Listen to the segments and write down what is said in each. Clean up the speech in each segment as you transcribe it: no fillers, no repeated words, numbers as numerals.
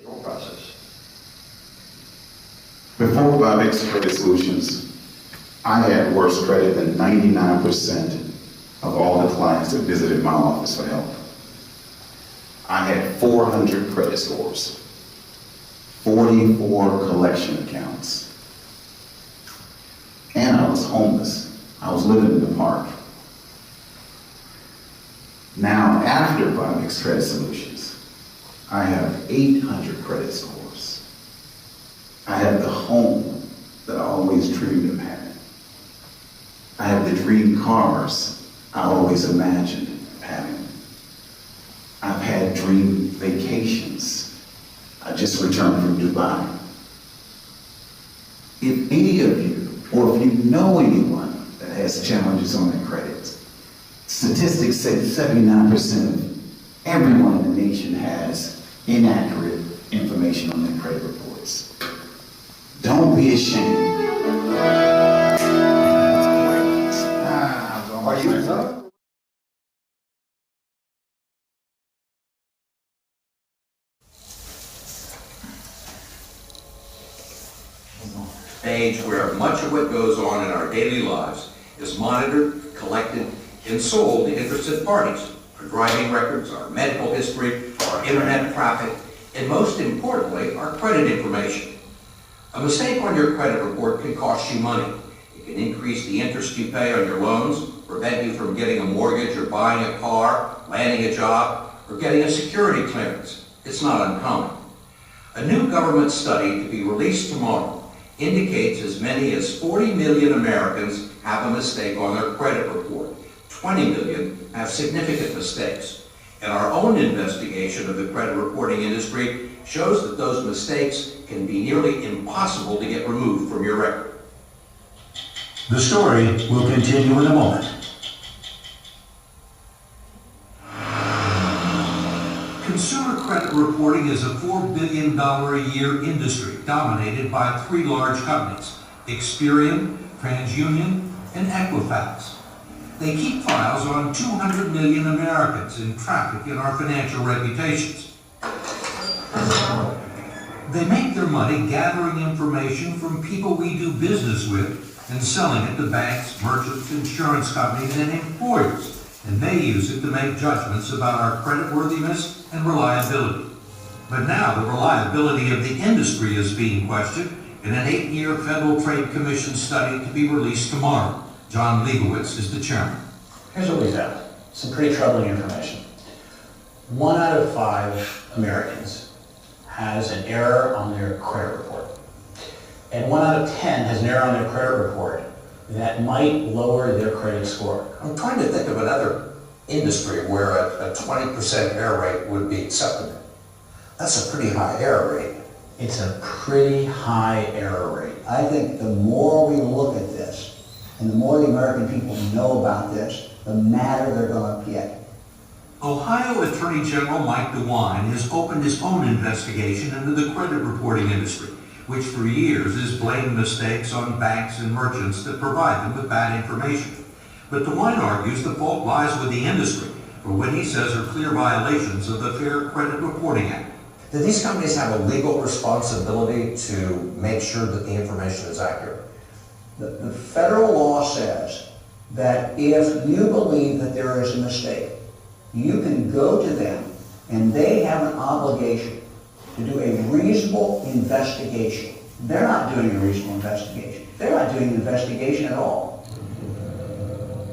Your process. Before Vivix Credit Solutions, I had worse credit than 99% of all the clients that visited my office for help. I had 400 credit scores, 44 collection accounts, and I was homeless. I was living in the park. Now, after Vivix Credit Solutions, I have 800 credit scores. I have the home that I always dreamed of having. I have the dream cars I always imagined having. I've had dream vacations. I just returned from Dubai. If any of you, or if you know anyone that has challenges on their credit, statistics say 79% of everyone in the nation has inaccurate information on their credit reports. Don't be ashamed. Are you? Age where much of what goes on in our daily lives is monitored, collected, and sold to interested parties. Our driving records, our medical history, our internet traffic, and most importantly, our credit information. A mistake on your credit report can cost you money. It can increase the interest you pay on your loans, prevent you from getting a mortgage or buying a car, landing a job, or getting a security clearance. It's not uncommon. A new government study to be released tomorrow indicates as many as 40 million Americans have a mistake on their credit report. 20 million have significant mistakes. And our own investigation of the credit reporting industry shows that those mistakes can be nearly impossible to get removed from your record. The story will continue in a moment. Consumer credit reporting is a $4 billion a year industry dominated by three large companies, Experian, TransUnion, and Equifax. They keep files on 200 million Americans and traffic in our financial reputations. They make their money gathering information from people we do business with and selling it to banks, merchants, insurance companies, and employers. And they use it to make judgments about our creditworthiness and reliability. But now the reliability of the industry is being questioned in an 8-year Federal Trade Commission study to be released tomorrow. John Leibowitz is the chairman. Here's what we found. Some pretty troubling information. 1 out of 5 Americans has an error on their credit report. And 1 out of 10 has an error on their credit report that might lower their credit score. I'm trying to think of another industry where a 20% error rate would be acceptable. That's a pretty high error rate. It's a pretty high error rate. I think the more we look at this, and the more the American people know about this, the madder they're going to get. Ohio Attorney General Mike DeWine has opened his own investigation into the credit reporting industry, which for years has blamed mistakes on banks and merchants that provide them with bad information. But DeWine argues the fault lies with the industry for what he says are clear violations of the Fair Credit Reporting Act. Do these companies have a legal responsibility to make sure that the information is accurate? The federal law says that if you believe that there is a mistake, you can go to them and they have an obligation to do a reasonable investigation. They're not doing a reasonable investigation. They're not doing an investigation at all.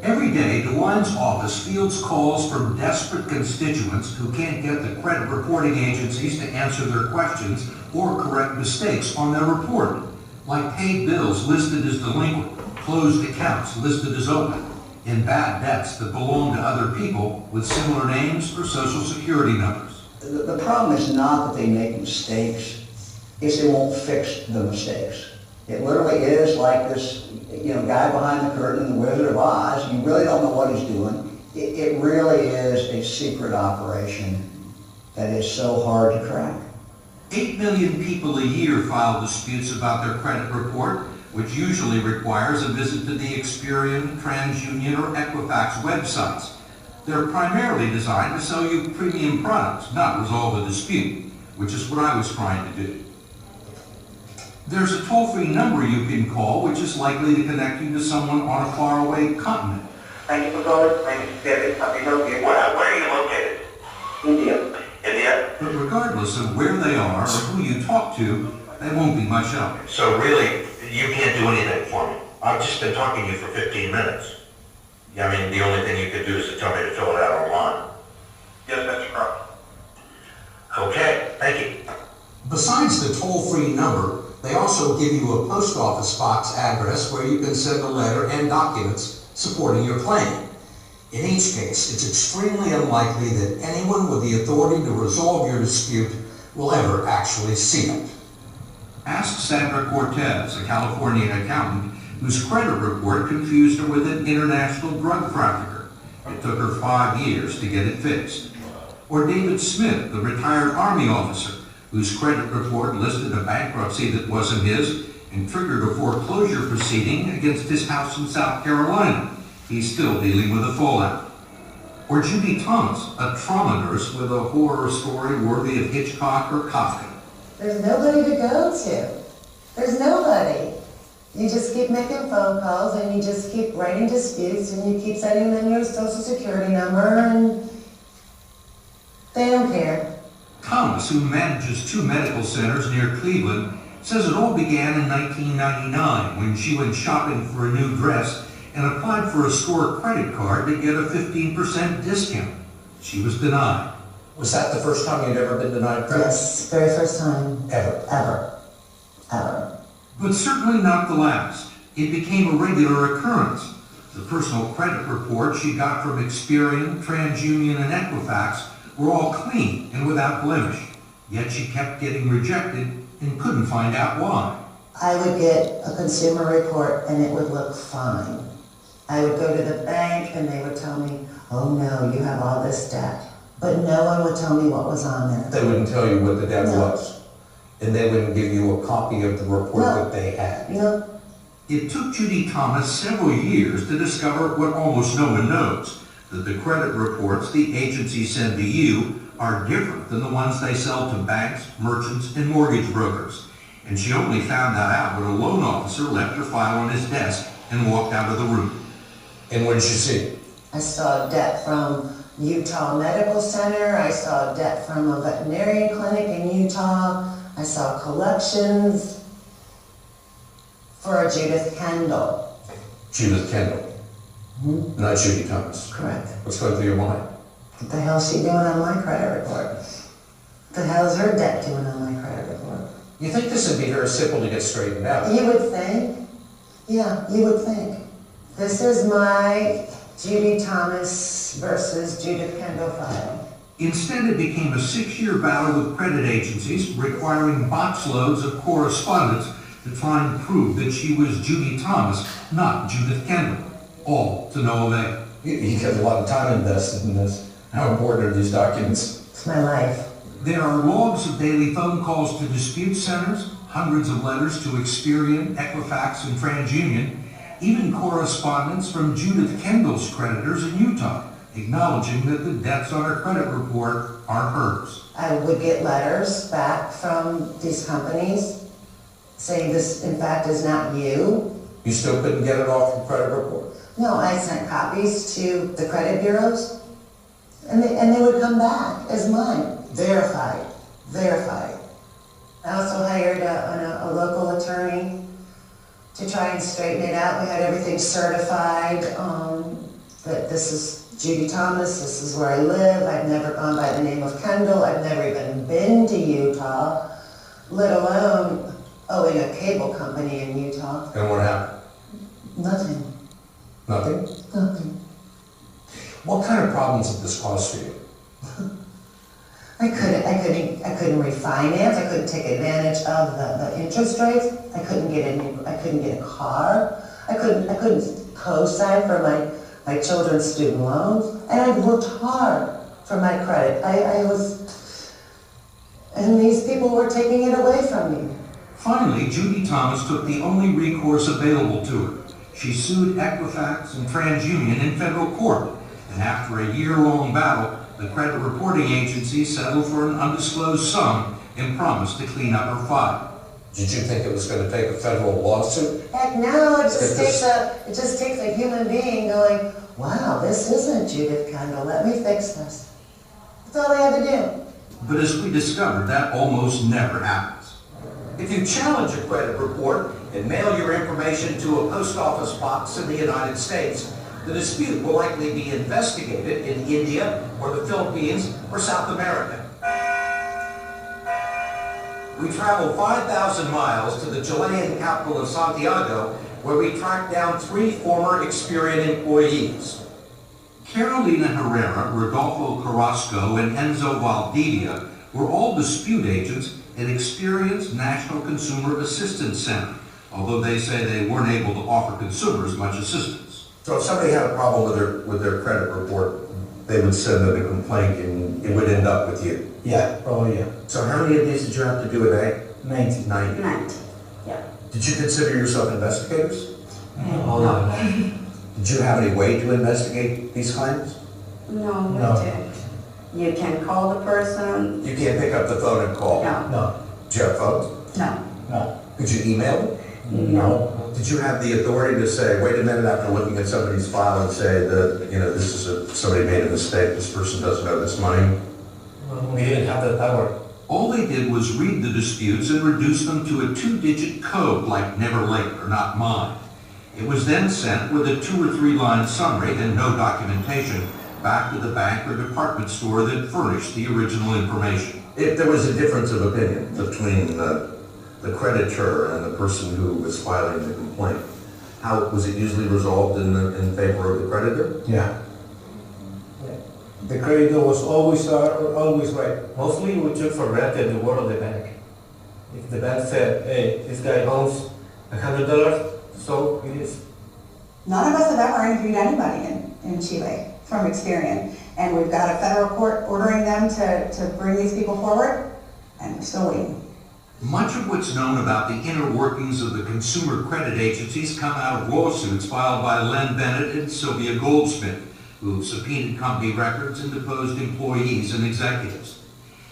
Every day, DeWine's office fields calls from desperate constituents who can't get the credit reporting agencies to answer their questions or correct mistakes on their report, like paid bills listed as delinquent, closed accounts listed as open, and bad debts that belong to other people with similar names or social security numbers. The problem is not that they make mistakes, it's they won't fix the mistakes. It literally is like this, guy behind the curtain in The Wizard of Oz. You really don't know what he's doing. It really is a secret operation that is so hard to crack. 8 million people a year file disputes about their credit report, which usually requires a visit to the Experian, TransUnion, or Equifax websites. They're primarily designed to sell you premium products, not resolve a dispute. which is what I was trying to do. There's a toll-free number you can call, which is likely to connect you to someone on a faraway continent. Thank you for calling. My name is Gabriel. How may I help you? Where are you located? India. India? But regardless of where they are or who you talk to, they won't be much help. So really, you can't do anything for me. I've just been talking to you for 15 minutes. I mean, the only thing you could do is to tell me to fill it out online. Yes, that's correct. Okay, thank you. Besides the toll-free number, they also give you a post office box address where you can send a letter and documents supporting your claim. In each case, it's extremely unlikely that anyone with the authority to resolve your dispute will ever actually see it. Ask Sandra Cortez, a California accountant, whose credit report confused her with an international drug trafficker. It took her 5 years to get it fixed. Or David Smith, the retired Army officer, whose credit report listed a bankruptcy that wasn't his and triggered a foreclosure proceeding against his house in South Carolina. He's still dealing with the fallout. Or Judy Thomas, a trauma nurse with a horror story worthy of Hitchcock or Kafka. There's nobody to go to. There's nobody. You just keep making phone calls and you just keep writing disputes and you keep sending them your social security number and they don't care. Thomas, who manages 2 medical centers near Cleveland, says it all began in 1999 when she went shopping for a new dress and applied for a Score credit card to get a 15% discount. She was denied. Was that the first time you'd ever been denied credit? Yes, very first time. Ever? Ever. But certainly not the last. It became a regular occurrence. The personal credit reports she got from Experian, TransUnion, and Equifax were all clean and without blemish. Yet she kept getting rejected and couldn't find out why. I would get a consumer report and it would look fine. I would go to the bank and they would tell me, oh no, you have all this debt. But no one would tell me what was on there. They wouldn't tell you what the debt No. was. And they wouldn't give you a copy of the report No. that they had. No. It took Judy Thomas several years to discover what almost no one knows, that the credit reports the agencies send to you are different than the ones they sell to banks, merchants, and mortgage brokers. And she only found that out when a loan officer left her file on his desk and walked out of the room. And what did you see? I saw debt from Utah Medical Center. I saw debt from a veterinarian clinic in Utah. I saw collections for a Judith Kendall. Judith Kendall. Not Judy Thomas. Correct. What's going through your mind? What the hell's she doing on my credit report? What the hell's her debt doing on my credit report? You think this would be very simple to get straightened out? You would think. Yeah, you would think. This is my Judy Thomas versus Judith Kendall file. Instead, it became a 6-year battle with credit agencies requiring box loads of correspondence to try and prove that she was Judy Thomas, not Judith Kendall. All to no avail. You got a lot of time invested in this. How important are these documents? It's my life. There are logs of daily phone calls to dispute centers, hundreds of letters to Experian, Equifax, and TransUnion, even correspondence from Judith Kendall's creditors in Utah, acknowledging that the debts on her credit report are hers. I would get letters back from these companies saying this, in fact, is not you. You still couldn't get it off your credit report? No, I sent copies to the credit bureaus, and they would come back as mine, verified. I also hired a local attorney to try and straighten it out. We had everything certified, that this is Judy Thomas, this is where I live. I've never gone by the name of Kendall. I've never even been to Utah, let alone owing a cable company in Utah. And what happened? Nothing. Nothing? Nothing. What kind of problems did this cause for you? I couldn't refinance. I couldn't take advantage of the interest rates. I couldn't get a car. I couldn't co-sign for my children's student loans. And I worked hard for my credit. And these people were taking it away from me. Finally, Judy Thomas took the only recourse available to her. She sued Equifax and TransUnion in federal court, and after a year-long battle, the credit reporting agency settled for an undisclosed sum and promised to clean up her file. Did you think it was going to take a federal lawsuit? Heck no, it just takes a human being going, wow, this isn't Judith Kendall, let me fix this. That's all they had to do. But as we discovered, that almost never happens. If you challenge a credit report and mail your information to a post office box in the United States, the dispute will likely be investigated in India or the Philippines or South America. We traveled 5,000 miles to the Chilean capital of Santiago, where we tracked down 3 former Experian employees. Carolina Herrera, Rodolfo Carrasco, and Enzo Valdivia were all dispute agents at Experian's National Consumer Assistance Center, although they say they weren't able to offer consumers much assistance. So if somebody had a problem with their credit report, they would send in a complaint and it would end up with you? Yeah, probably, yeah. So how many of these did you have to do a day? 90. 90. Yeah. Did you consider yourself investigators? No. Did you have any way to investigate these claims? No, we No. didn't. You can call the person. You can't pick up the phone and call? No, No. Did you have phones? no, No. Could you email them? no. Did you have the authority to say, wait a minute, after looking at somebody's file and say that, this is somebody made a mistake, this person doesn't owe this money? We didn't have the power. All they did was read the disputes and reduce them to a 2-digit code like never late or not mine. It was then sent with a 2 or 3 line summary and no documentation back to the bank or department store that furnished the original information. If there was a difference of opinion between the creditor and the person who was filing the complaint, how was it usually resolved in favor of the creditor? Yeah. The creditor was always right. Mostly we took for granted the word of the bank. If the bank said, hey, this guy owns $100, so it is. None of us have ever interviewed anybody in Chile from Experian, and we've got a federal court ordering them to bring these people forward, and we're still waiting. Much of what's known about the inner workings of the consumer credit agencies come out of lawsuits filed by Len Bennett and Sylvia Goldsmith, who subpoenaed company records and deposed employees and executives.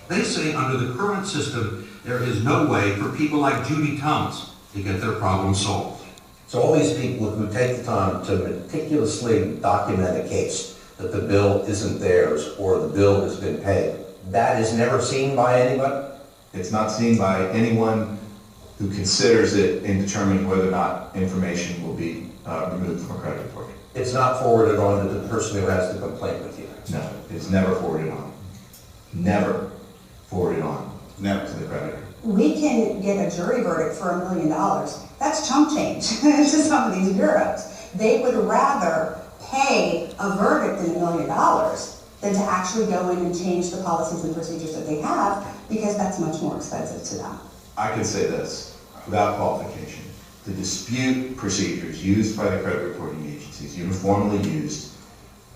They say under the current system, there is no way for people like Judy Thomas to get their problem solved. So all these people who take the time to meticulously document a case that the bill isn't theirs or the bill has been paid, that is never seen by anybody? It's not seen by anyone who considers it in determining whether or not information will be removed from a credit report. It's not forwarded on to the person who has the complaint with you? No, it's never forwarded on. Never forwarded on. Never to the creditor. We can get a jury verdict for $1 million. That's chump change to some of these bureaus. They would rather pay a verdict in $1 million than to actually go in and change the policies and procedures that they have, because that's much more expensive to them. I can say this without qualification. The dispute procedures used by the credit reporting agencies, uniformly used,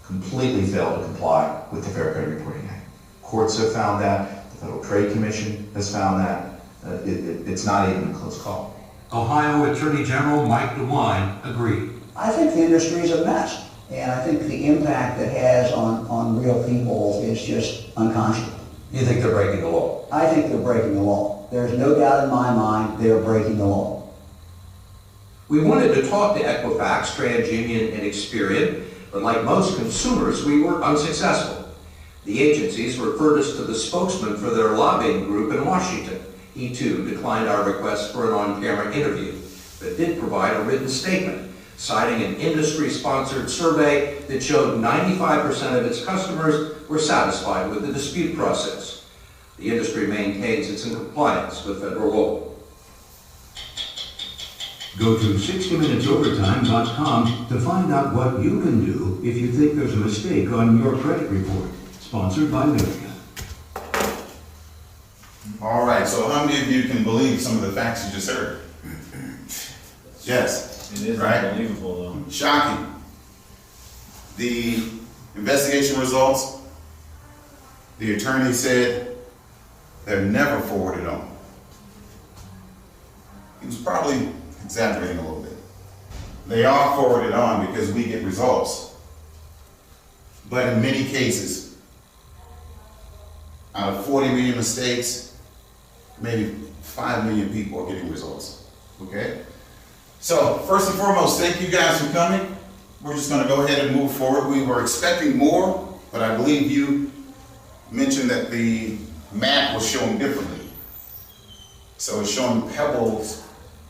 completely fail to comply with the Fair Credit Reporting Act. Courts have found that. The Federal Trade Commission has found that. It's not even a close call. Ohio Attorney General Mike DeWine agreed. I think the industry is a mess, and I think the impact it has on real people is just unconscionable. You think they're breaking the law? I think they're breaking the law. There's no doubt in my mind they're breaking the law. We wanted to talk to Equifax, TransUnion, and Experian, but like most consumers, we were unsuccessful. The agencies referred us to the spokesman for their lobbying group in Washington. He too declined our request for an on-camera interview, but did provide a written statement, citing an industry-sponsored survey that showed 95% of its customers were satisfied with the dispute process. The industry maintains it's in compliance with federal law. Go to 60minutesovertime.com to find out what you can do if you think there's a mistake on your credit report. Sponsored by America. All right, so how many of you can believe some of the facts you just heard? Yes. It is right? unbelievable though. Shocking. The investigation results, the attorney said they're never forwarded on. He was probably exaggerating a little bit. They are forwarded on because we get results. But in many cases, out of 40 million mistakes, maybe 5 million people are getting results, okay? So first and foremost, thank you guys for coming. We're just gonna go ahead and move forward. We were expecting more, but I believe you mentioned that the map was showing differently. So it's showing Pebbles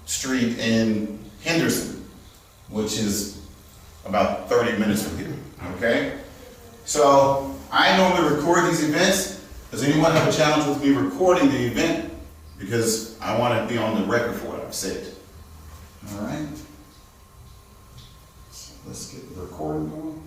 Street in Henderson, which is about 30 minutes from here, okay? So I normally record these events. Does anyone have a challenge with me recording the event? Because I want to be on the record for what I've said. All right? So let's get the recording going.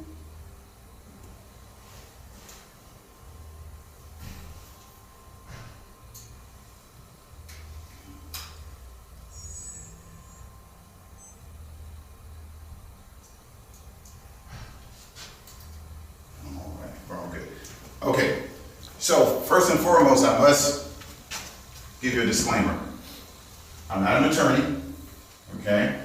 Okay, so first and foremost, I must give you a disclaimer. I'm not an attorney, okay?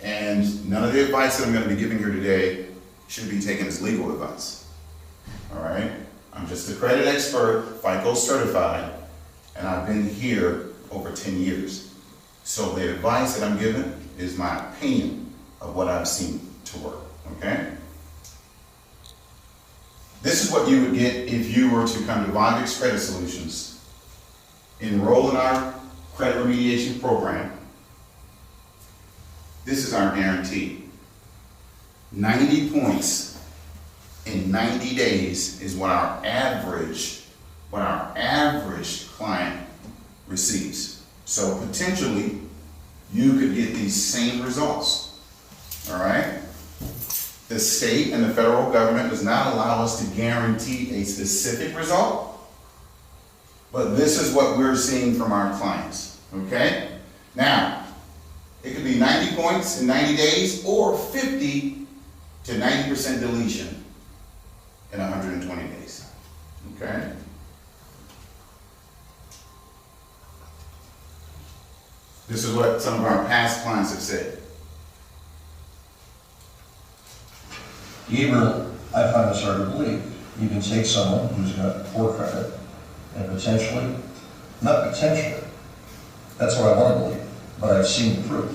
And none of the advice that I'm going to be giving here today should be taken as legal advice, all right? I'm just a credit expert, FICO certified, and I've been here over 10 years. So the advice that I'm giving is my opinion of what I've seen to work, okay? This is what you would get if you were to come to Vivix Credit Solutions, enroll in our credit remediation program. This is our guarantee. 90 points in 90 days is what our average client receives. So potentially, you could get these same results, all right? The state and the federal government does not allow us to guarantee a specific result, but this is what we're seeing from our clients, okay? Now, it could be 90 points in 90 days or 50 to 90% deletion in 120 days, okay? This is what some of our past clients have said. Gabriel, I find this hard to believe. You can take someone who's got poor credit and potentially, not potentially, that's what I want to believe, but I've seen the proof.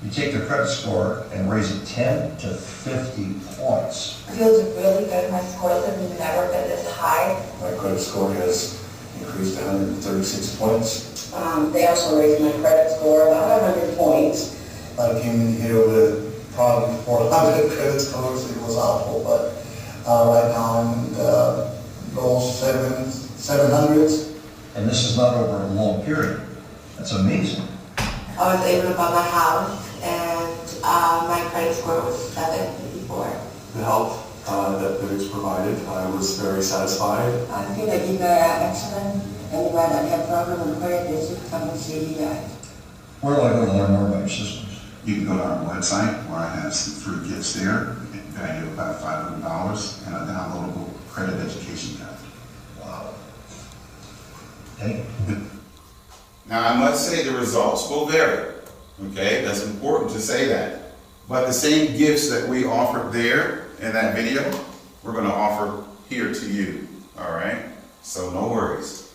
You take their credit score and raise it 10 to 50 points. Feels really good. My scores have never been this high. My credit score has increased 136 points. They also raised my credit score about 100 points. I came in here with probably 400 credit scores. It was awful, but right now I'm in the low 700s. And this is not over a long period. That's amazing. I was able to buy my house, and my credit score was 754. The help that Vivix provided, I was very satisfied. I feel like you guys are excellent. Anyone that has problem with credit, they should come and see you guys. Where do I go to learn more about your systems? You can go to our website where I have some free gifts there, valued at about $500, and a downloadable credit education guide. Wow. Thank you. Now, I must say the results will vary, okay? That's important to say that. But the same gifts that we offered there in that video, we're going to offer here to you, all right? So no worries.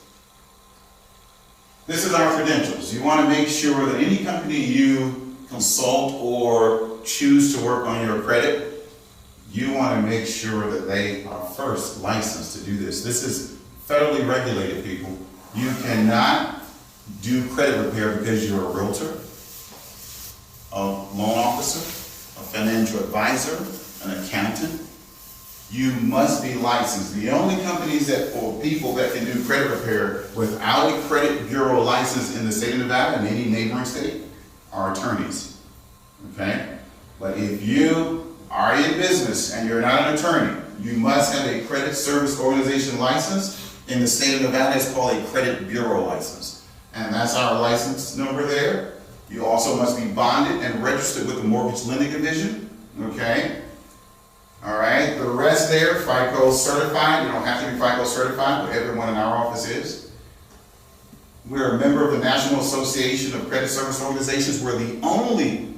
This is our credentials. You want to make sure that any company you consult or choose to work on your credit, you want to make sure that they are first licensed to do this. This is federally regulated, people. You cannot do credit repair because you're a realtor, a loan officer, a financial advisor, an accountant. You must be licensed. The only companies or people that can do credit repair without a credit bureau license in the state of Nevada and any neighboring state are attorneys, okay? But if you are in business and you're not an attorney, you must have a credit service organization license. In the state of Nevada, it's called a credit bureau license. And that's our license number there. You also must be bonded and registered with the Mortgage Lending Division, okay? All right, the rest there, FICO certified. You don't have to be FICO certified, but everyone in our office is. We're a member of the National Association of Credit Service Organizations. We're the only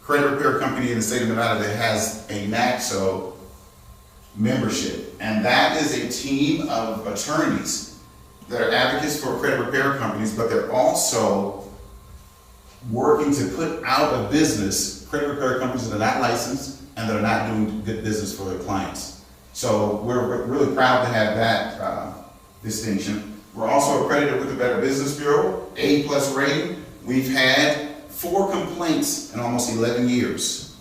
credit repair company in the state of Nevada that has a NACSO membership. And that is a team of attorneys that are advocates for credit repair companies, but they're also working to put out of business credit repair companies that are not licensed and that are not doing good business for their clients. So we're really proud to have that distinction. We're also accredited with the Better Business Bureau, A+ rating. We've had 4 complaints in almost 11 years.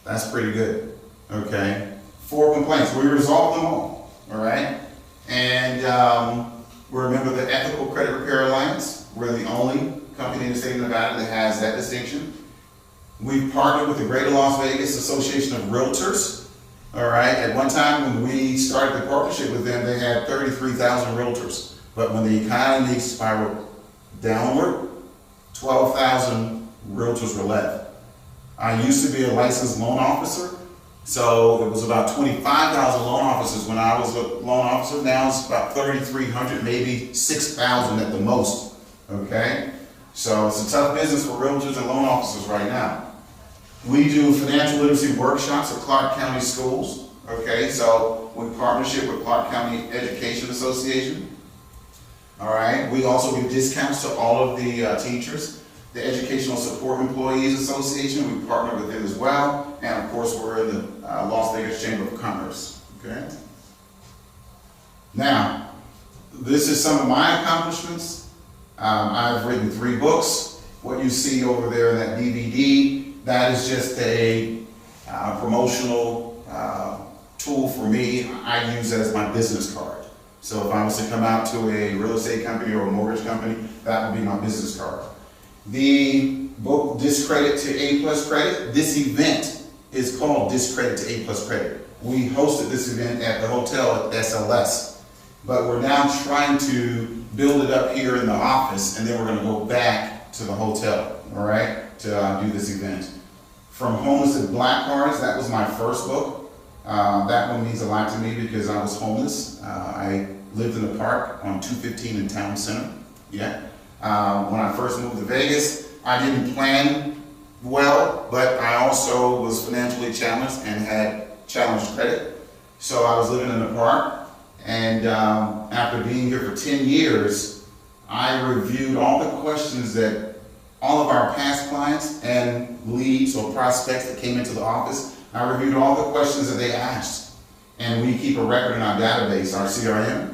That's pretty good, okay? 4 complaints, we resolved them all right? And we're a member of the Ethical Credit Repair Alliance. We're the only company in the state of Nevada that has that distinction. We've partnered with the Greater Las Vegas Association of Realtors, all right? At one time when we started the partnership with them, they had 33,000 realtors. But when the economy spiraled downward, 12,000 realtors were left. I used to be a licensed loan officer, so it was about 25,000 loan officers when I was a loan officer. Now it's about 3,300, maybe 6,000 at the most, okay? So it's a tough business for realtors and loan officers right now. We do financial literacy workshops at Clark County Schools, okay? So we partnership with Clark County Education Association. All right, we also give discounts to all of the teachers. The Educational Support Employees Association, we partner with them as well. And of course, we're in the Las Vegas Chamber of Commerce, okay? Now, this is some of my accomplishments. I've written 3 books. What you see over there in that DVD, that is just a promotional tool for me. I use it as my business card. So if I was to come out to a real estate company or a mortgage company, that would be my business card. The book, Discredit to A+ Credit, this event is called Discredit to A+ Credit. We hosted this event at the hotel at SLS, but we're now trying to build it up here in the office, and then we're gonna go back to the hotel, all right, to do this event. From Homeless to Blackcards, that was my first book. That one means a lot to me because I was homeless. I lived in a park on 215 in Town Center, yeah. When I first moved to Vegas, I didn't plan well, but I also was financially challenged and had challenged credit. So I was living in a park, and after being here for 10 years, I reviewed all the questions that all of our past clients and leads or prospects that came into the office, I reviewed all the questions that they asked. And we keep a record in our database, our CRM.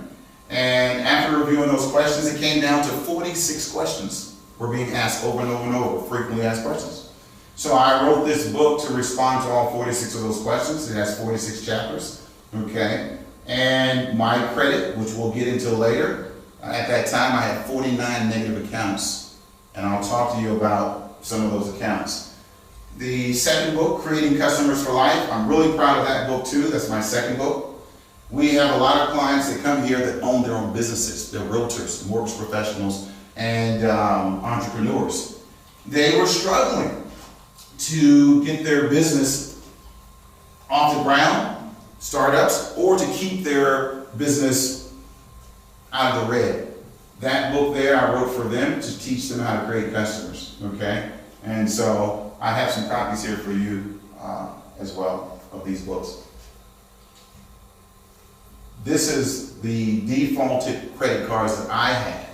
And after reviewing those questions, it came down to 46 questions were being asked over and over and over, frequently asked questions. So I wrote this book to respond to all 46 of those questions. It has 46 chapters, okay? And my credit, which we'll get into later, at that time I had 49 negative accounts. And I'll talk to you about some of those accounts. The second book, Creating Customers for Life, I'm really proud of that book too. That's my second book. We have a lot of clients that come here that own their own businesses. They're realtors, mortgage professionals, and entrepreneurs. They were struggling to get their business off the ground, startups, or to keep their business out of the red. That book there I wrote for them to teach them how to create customers, okay? And so I have some copies here for you as well of these books. This is the defaulted credit cards that I had,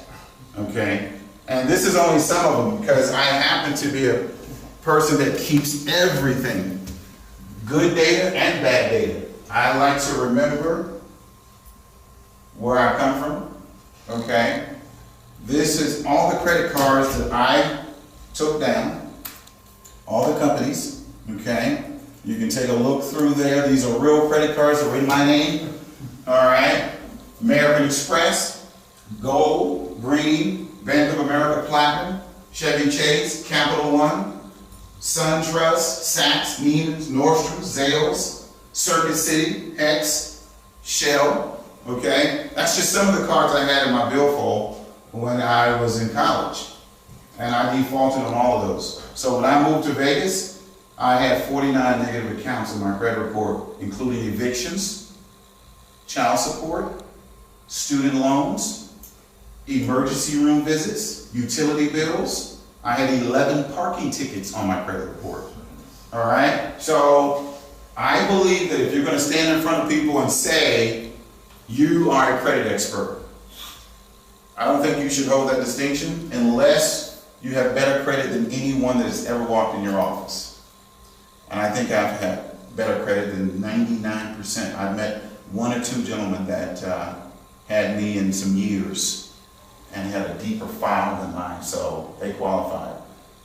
okay? And this is only some of them because I happen to be a person that keeps everything, good data and bad data. I like to remember where I come from, okay? This is all the credit cards that I took down, all the companies, okay? You can take a look through there. These are real credit cards that are in my name. All right, American Express, Gold, Green, Bank of America Platinum, Chevy Chase, Capital One, SunTrust, Saks, Neiman's, Nordstrom, Zales, Circuit City, Hex, Shell, okay? That's just some of the cards I had in my billfold when I was in college, and I defaulted on all of those. So when I moved to Vegas, I had 49 negative accounts in my credit report, including evictions, child support, student loans, emergency room visits, utility bills. I had 11 parking tickets on my credit report. All right, so I believe that if you're going to stand in front of people and say you are a credit expert, I don't think you should hold that distinction unless you have better credit than anyone that has ever walked in your office. And I think I've had better credit than 99%. I've met one or two gentlemen that had me in some years and had a deeper file than mine, so they qualified.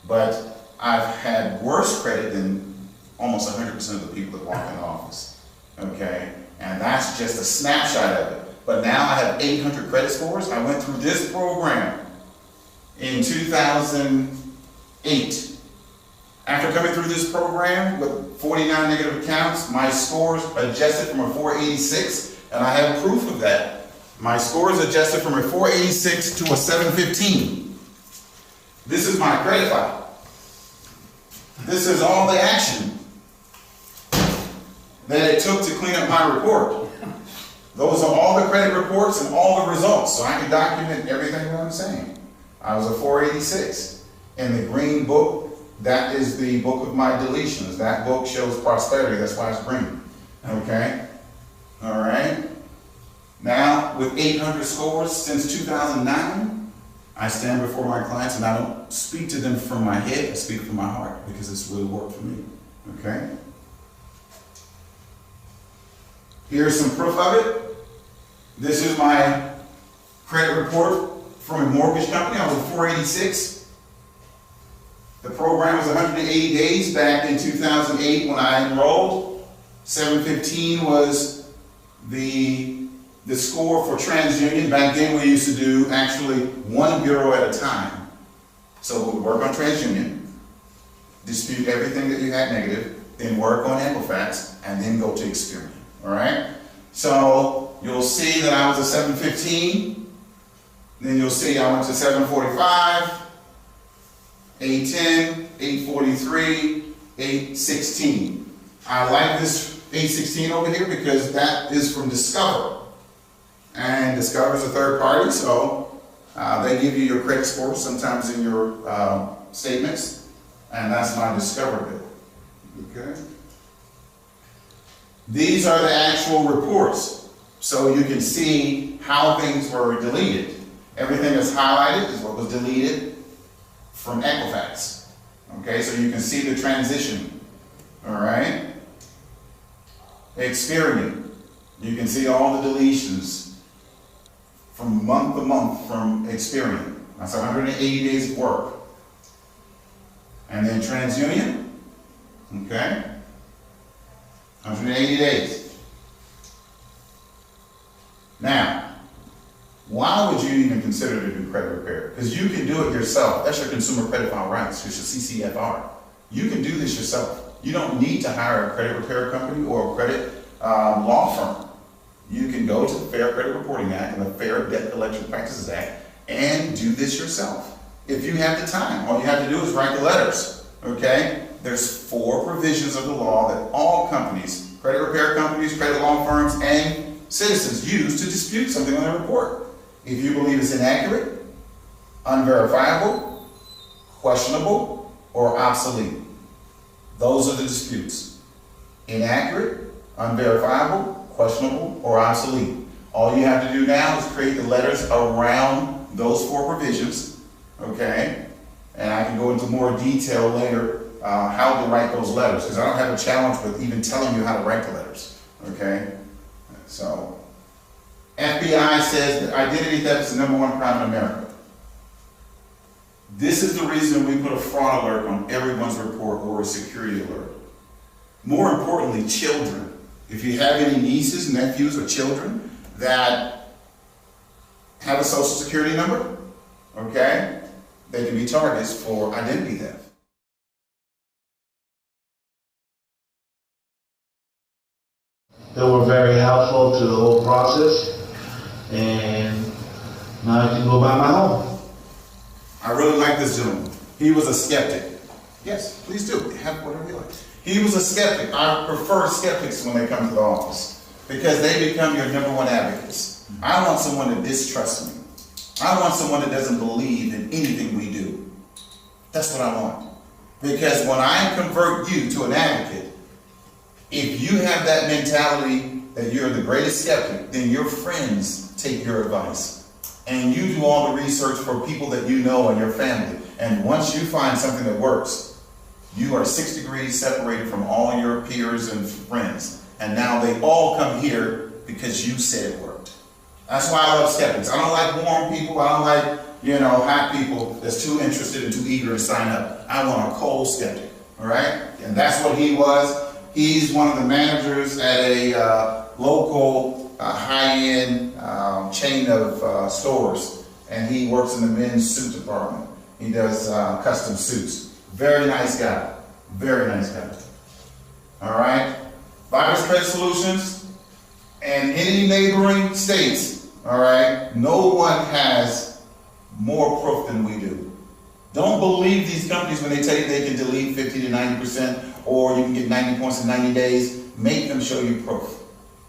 But I've had worse credit than almost 100% of the people that walk in the office, okay? And that's just a snapshot of it. But now I have 800 credit scores. I went through this program in 2008. After coming through this program with 49 negative accounts, my scores adjusted from a 486, and I have proof of that. My scores adjusted from a 486 to a 715. This is my credit file. This is all the action that it took to clean up my report. Those are all the credit reports and all the results, so I can document everything that I'm saying. I was a 486. In the green book, that is the book of my deletions. That book shows prosperity, that's why it's green. Okay? All right? Now, with 800 scores since 2009, I stand before my clients and I don't speak to them from my head, I speak from my heart because it's really worked for me. Okay? Here's some proof of it. This is my credit report from a mortgage company. I was 486. The program was 180 days back in 2008 when I enrolled. 715 was the score for TransUnion. Back then we used to do actually one bureau at a time. So we would work on TransUnion, dispute everything that you had negative, then work on Equifax, and then go to Experian. All right? So you'll see that I was a 715. Then you'll see I went to 745, 810, 843, 816. I like this 816 over here because that is from Discover. And Discover is a third party, so they give you your credit score sometimes in your statements. And that's my Discover bill. Okay? These are the actual reports, so you can see how things were deleted. Everything that's highlighted is what was deleted from Equifax. Okay, so you can see the transition. All right? Experian. You can see all the deletions from month to month from Experian. That's 180 days of work. And then TransUnion. Okay? 180 days. Now, why would you even consider to do credit repair? Because you can do it yourself. That's your consumer credit file rights, it's your CCFR. You can do this yourself. You don't need to hire a credit repair company or a credit law firm. You can go to the Fair Credit Reporting Act and the Fair Debt Collection Practices Act and do this yourself. If you have the time, all you have to do is write the letters, okay? There's 4 provisions of the law that all companies, credit repair companies, credit law firms, and citizens use to dispute something on their report. If you believe it's inaccurate, unverifiable, questionable, or obsolete. Those are the disputes. Inaccurate, unverifiable, questionable, or obsolete. All you have to do now is create the letters around those 4 provisions, okay? And I can go into more detail later how to write those letters, because I don't have a challenge with even telling you how to write the letters, okay? So, FBI says that identity theft is the #1 crime in America. This is the reason we put a fraud alert on everyone's report or a security alert. More importantly, children. If you have any nieces, nephews, or children that have a social security number, okay, they can be targets for identity theft. They were very helpful to the whole process, and now I can go buy my home. I really like this gentleman. He was a skeptic. Yes, please do. Have whatever you like. He was a skeptic. I prefer skeptics when they come to the office because they become your #1 advocates. I want someone to distrust me. I want someone that doesn't believe in anything we do. That's what I want. Because when I convert you to an advocate, If you have that mentality that you're the greatest skeptic, then your friends take your advice. And you do all the research for people that you know and your family. And once you find something that works, you are 6 degrees separated from all your peers and friends. And now they all come here because you said it worked. That's why I love skeptics. I don't like warm people. I don't like, hot people that's too interested and too eager to sign up. I want a cold skeptic, all right? And that's what he was. He's one of the managers at a local high-end chain of stores, and he works in the men's suit department. He does custom suits. Very nice guy. Very nice guy. All right? Vivix Credit Solutions and any neighboring states, all right? No one has more proof than we do. Don't believe these companies when they tell you they can delete 50 to 90% or you can get 90 points in 90 days. Make them show you proof.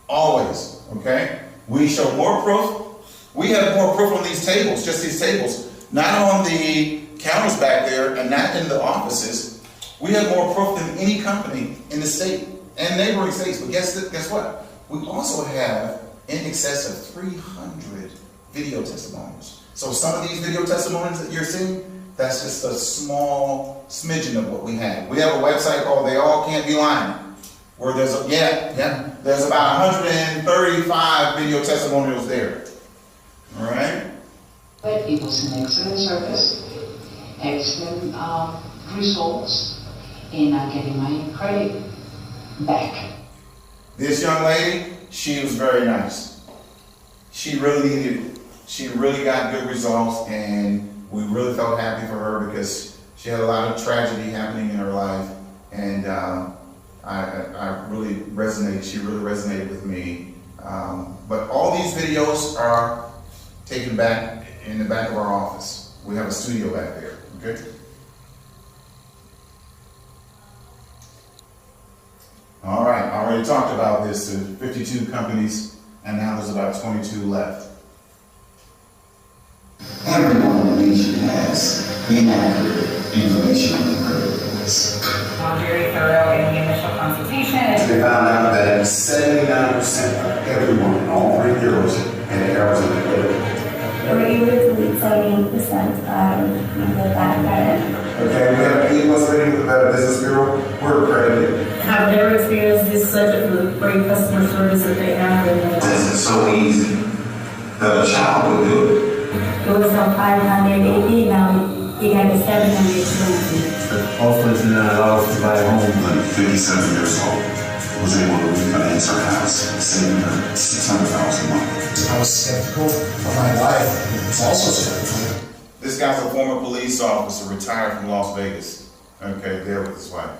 Always, okay? We show more proof. We have more proof on these tables, just these tables. Not on the counters back there and not in the offices. We have more proof than any company in the state and neighboring states. But guess what? We also have in excess of 300 video testimonials. So some of these video testimonials that you're seeing, that's just a small smidgen of what we have. We have a website called They All Can't Be Lying, where there's there's about 135 video testimonials there. All right? But it was an excellent service, excellent results in getting my credit back. This young lady, she was very nice. She really needed it. She really got good results, and we really felt happy for her because she had a lot of tragedy happening in her life, and I really resonated. She really resonated with me. But all these videos are taken back in the back of our office. We have a studio back there. Okay. All right. I already talked about this. 52 companies, and now there's about 22 left. Everyone in the nation has inaccurate information on their credit reports. Very thorough in the initial consultation. They found out that 79% of everyone in all 3 bureaus had errors in their credit report. We were able to delete 78% of the bad credit. Okay, we have an A+ rating with the Better Business Bureau. We're accredited. Have never experienced this such a great customer service that they have. This is so easy that a child would do it. It was on 580, now you got the 720. Also, it's $9 to buy a home. Like 57 years old, was able to refinance her house, saving her $600 a month. I was skeptical of my life. It's also skeptical. This guy's a former police officer, retired from Las Vegas. Okay, there with his wife.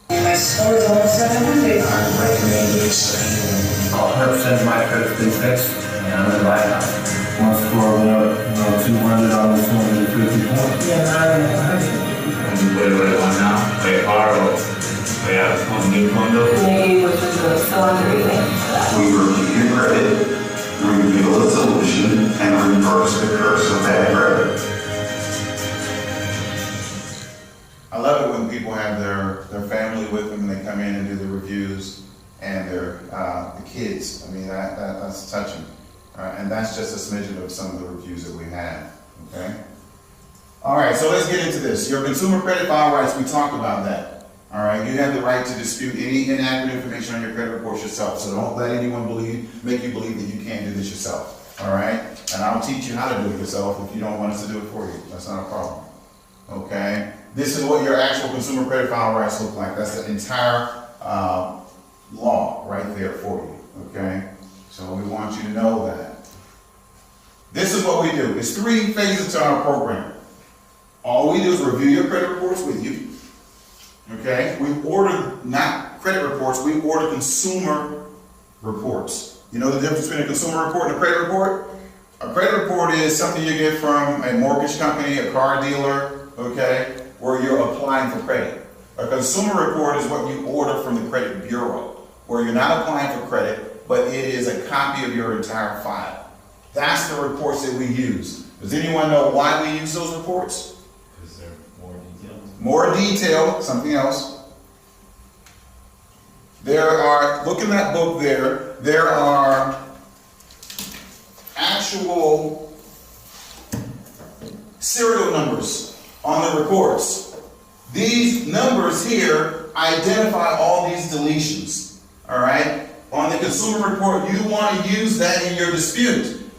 And my score is almost 700. I recommend this. 100% of my credit's been fixed, and I'm gonna buy a house. One score went up, 200, almost 250 points. Yeah, I don't know. What do I want now? They borrow. They have a new condo. Maybe which is the cylinder thing. We review your credit, reveal the solution, and reverse the curse of bad credit. I love it when people have their family with them and they come in and do the reviews and their the kids. I mean, that's touching. And that's just a smidgen of some of the reviews that we have. Okay. All right, so let's get into this. Your consumer credit file rights, we talked about that. All right, you have the right to dispute any inaccurate information on your credit reports yourself. So don't let anyone make you believe that you can't do this yourself. All right, and I'll teach you how to do it yourself if you don't want us to do it for you. That's not a problem. Okay, this is what your actual consumer credit file rights look like. That's the entire law right there for you. Okay, so we want you to know that. This is what we do. It's 3 phases to our program. All we do is review your credit reports with you. Okay? We order not credit reports, we order consumer reports. You know the difference between a consumer report and a credit report? A credit report is something you get from a mortgage company, a car dealer, okay, where you're applying for credit. A consumer report is what you order from the credit bureau, where you're not applying for credit, but it is a copy of your entire file. That's the reports that we use. Does anyone know why we use those reports? Because they're more detailed. More detailed, something else. Look in that book there are actual serial numbers on the reports. These numbers here identify all these deletions, all right? On the consumer report, you want to use that in your dispute.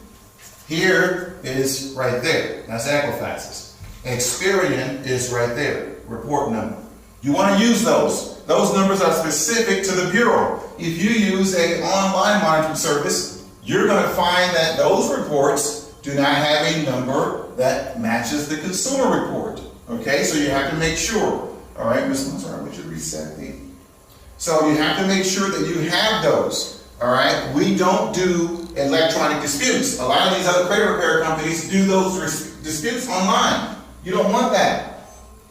Here is right there. That's Equifax's. Experian is right there, report number. You want to use those. Those numbers are specific to the Bureau. If you use an online monitoring service, you're going to find that those reports do not have a number that matches the consumer report. Okay, so you have to make sure. All right, Ms. Sorry, would you reset the? So you have to make sure that you have those. All right, we don't do electronic disputes. A lot of these other credit repair companies do those disputes online. You don't want that.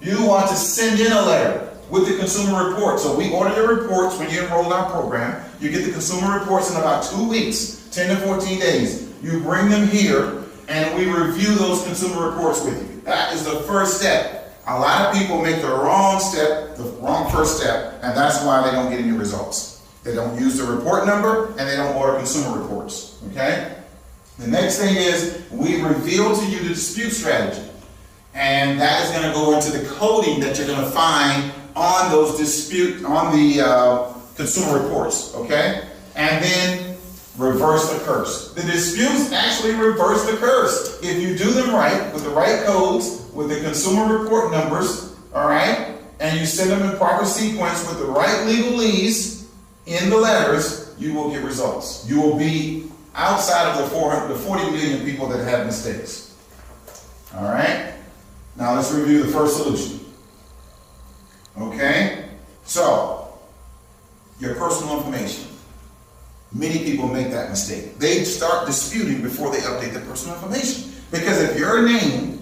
You want to send in a letter with the consumer report. So we order your reports when you enroll in our program. You get the consumer reports in about 2 weeks, 10 to 14 days. You bring them here and we review those consumer reports with you. That is the first step. A lot of people make the wrong step, the wrong first step, and that's why they don't get any results. They don't use the report number and they don't order consumer reports, okay? The next thing is we reveal to you the dispute strategy. And that is going to go into the coding that you're going to find on those consumer reports, okay? And then reverse the curse. The disputes actually reverse the curse. If you do them right, with the right codes, with the consumer report numbers, all right, and you send them in proper sequence with the right legalese in the letters, you will get results. You will be outside of the 40 million people that have mistakes. All right? Now let's review the first solution. Okay? So, your personal information. Many people make that mistake. They start disputing before they update their personal information. Because if your name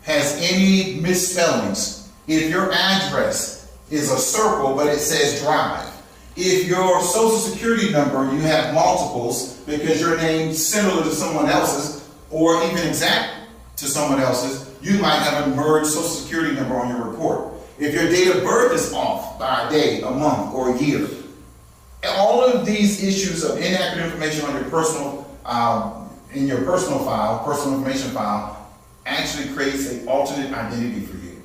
has any misspellings, if your address is a circle but it says drive, if your social security number, you have multiples because your name's similar to someone else's or even exact to someone else's, you might have a merged social security number on your report. If your date of birth is off by a day, a month, or a year, all of these issues of inaccurate information on your personal, in your personal file, personal information file, actually creates an alternate identity for you.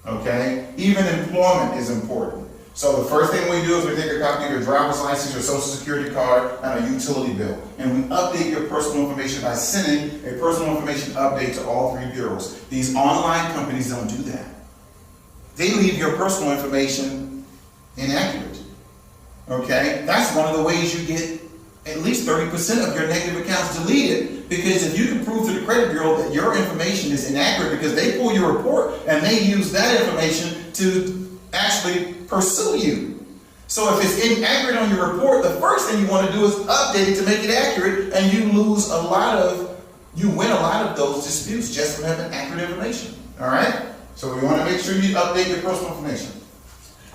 Okay? Even employment is important. So the first thing we do is we take a copy of your driver's license, your social security card, and a utility bill. And we update your personal information by sending a personal information update to all 3 bureaus. These online companies don't do that. They leave your personal information inaccurate. Okay? That's one of the ways you get at least 30% of your negative accounts deleted, because if you can prove to the credit bureau that your information is inaccurate because they pull your report and they use that information to actually pursue you. So if it's inaccurate on your report, the first thing you want to do is update it to make it accurate, and you win a lot of those disputes just from having accurate information. All right? So we want to make sure you update your personal information.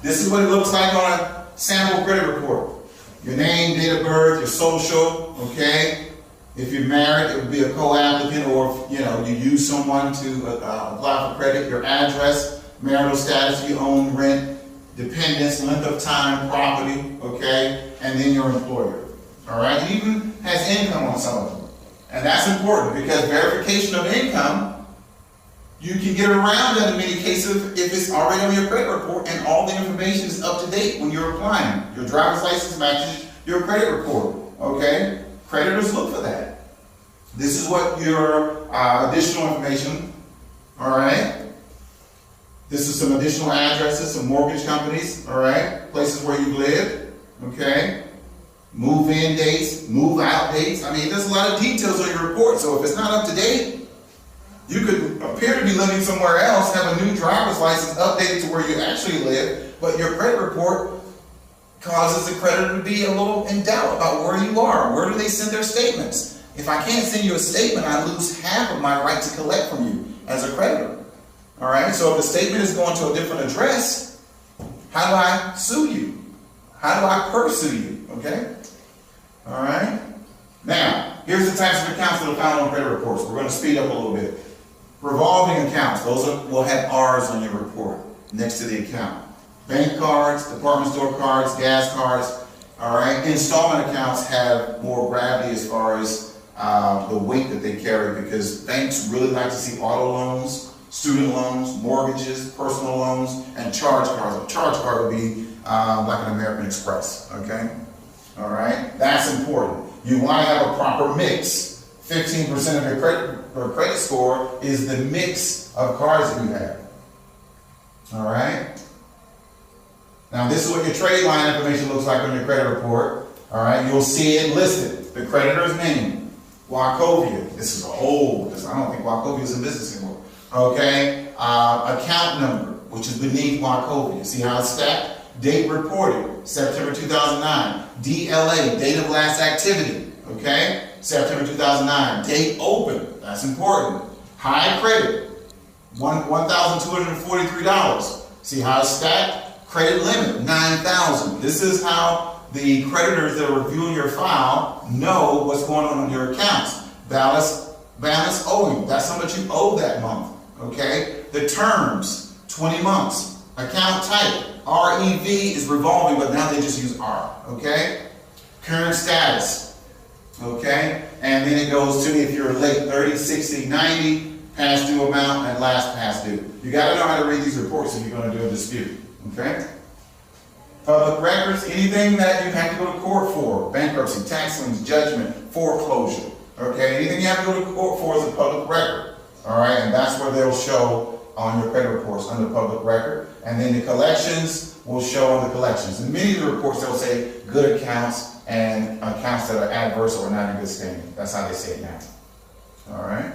This is what it looks like on a sample credit report. Your name, date of birth, your social, okay? If you're married, it would be a co-applicant, or if you use someone to apply for credit, your address, marital status, if you own, rent, dependents, length of time, property, okay? And then your employer, all right? It even has income on some of them. And that's important because verification of income, you can get around that in many cases if it's already on your credit report and all the information is up to date when you're applying. Your driver's license matches your credit report, okay? Creditors look for that. This is what your additional information, all right? This is some additional addresses, some mortgage companies, all right? Places where you live, okay? Move-in dates, move-out dates. I mean, there's a lot of details on your report, so if it's not up to date, you could appear to be living somewhere else, have a new driver's license updated to where you actually live, but your credit report causes the creditor to be a little in doubt about where you are. Where do they send their statements? If I can't send you a statement, I lose half of my right to collect from you as a creditor. All right? So if the statement is going to a different address, how do I sue you? How do I pursue you? Okay? All right? Now, here's the types of accounts that are found on credit reports. We're going to speed up a little bit. Revolving accounts, those will have R's on your report next to the account. Bank cards, department store cards, gas cards, all right? Installment accounts have more gravity as far as the weight that they carry, because banks really like to see auto loans, student loans, mortgages, personal loans, and charge cards. A charge card would be like an American Express, okay? All right, that's important. You want to have a proper mix. 15% of your credit score is the mix of cards that you have. All right? Now, this is what your trade line information looks like on your credit report. All right, you'll see it listed. The creditor's name, Wachovia. This is old. I don't think Wachovia is in business anymore. Okay, account number, which is beneath Wachovia. See how it's stacked? Date reported, September 2009. DLA, date of last activity. Okay, September 2009. Date open. That's important. High credit, $1,243. See how it's stacked? Credit limit, $9,000. This is how the creditors that are reviewing your file know what's going on in your accounts. Balance owing, that's how much you owe that month, okay? The terms, 20 months. Account type, REV is revolving, but now they just use R, okay? Current status, okay? And then it goes to if you're late, 30, 60, 90, past due amount, and last past due. You gotta know how to read these reports if you're gonna do a dispute. Okay? Public records, anything that you have to go to court for, bankruptcy, tax liens, judgment, foreclosure. Okay? Anything you have to go to court for is a public record. All right? And that's where they'll show on your credit reports under public record. And then the collections will show on the collections. In many of the reports, they'll say good accounts and accounts that are adverse or not in good standing. That's how they say it now. All right?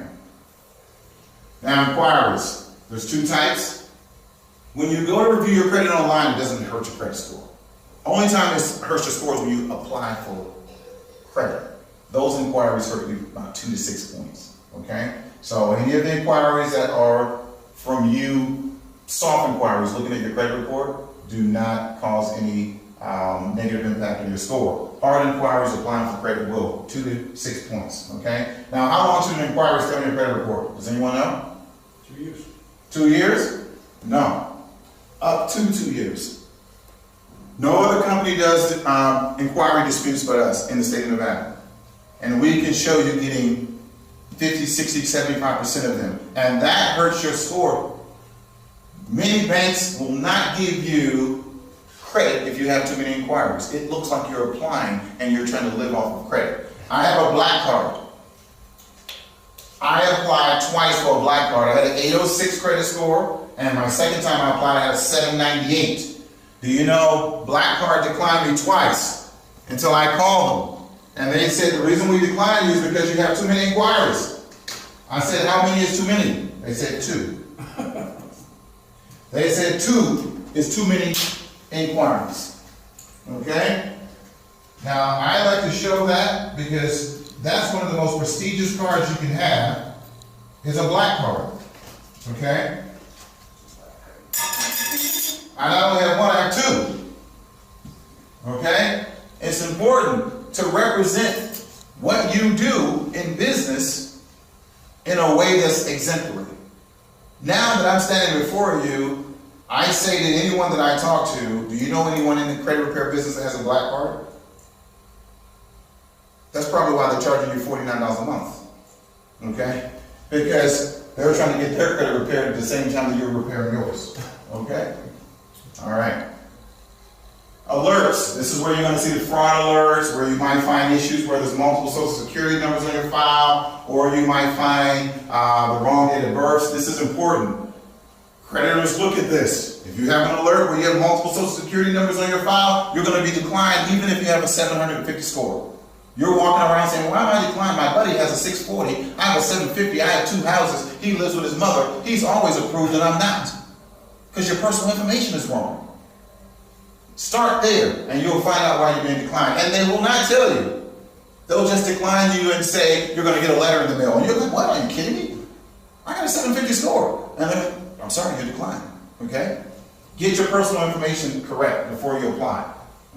Now, inquiries. There's two types. When you go to review your credit online, it doesn't hurt your credit score. Only time it hurts your score is when you apply for credit. Those inquiries hurt you about 2 to 6 points, okay? So any of the inquiries that are from you, soft inquiries, looking at your credit report, do not cause any negative impact on your score. Hard inquiries applying for credit will, 2 to 6 points, okay? Now, how long should an inquiry stay on your credit report? Does anyone know? 2 years. 2 years? No. Up to 2 years. No other company does inquiry disputes but us in the state of Nevada. And we can show you getting 50, 60, 75% of them. And that hurts your score. Many banks will not give you credit if you have too many inquiries. It looks like you're applying and you're trying to live off of credit. I have a black card. I applied twice for a black card. I had an 806 credit score. And my second time I applied, I had a 798. Do you know, black card declined me twice until I called them. And they said, the reason we declined you is because you have too many inquiries. I said, how many is too many? They said 2. They said 2 is too many inquiries. Okay? Now, I like to show that because that's one of the most prestigious cards you can have is a black card. Okay? I not only have one, I have 2. Okay? It's important to represent what you do in business in a way that's exemplary. Now that I'm standing before you, I say to anyone that I talk to, do you know anyone in the credit repair business that has a black card? That's probably why they're charging you $49 a month. Okay? Because they're trying to get their credit repaired at the same time that you're repairing yours. Okay? All right. Alerts. This is where you're going to see the fraud alerts, where you might find issues where there's multiple social security numbers on your file, or you might find the wrong date of birth. This is important. Creditors look at this. If you have an alert where you have multiple social security numbers on your file, you're going to be declined even if you have a 750 score. You're walking around saying, why am I declined? My buddy has a 640. I have a 750. I have 2 houses. He lives with his mother. He's always approved and I'm not. Because your personal information is wrong. Start there and you'll find out why you're being declined. And they will not tell you. They'll just decline you and say you're going to get a letter in the mail. And you're like, what? Are you kidding me? I got a 750 score. And then, I'm sorry, you're declined. Okay? Get your personal information correct before you apply.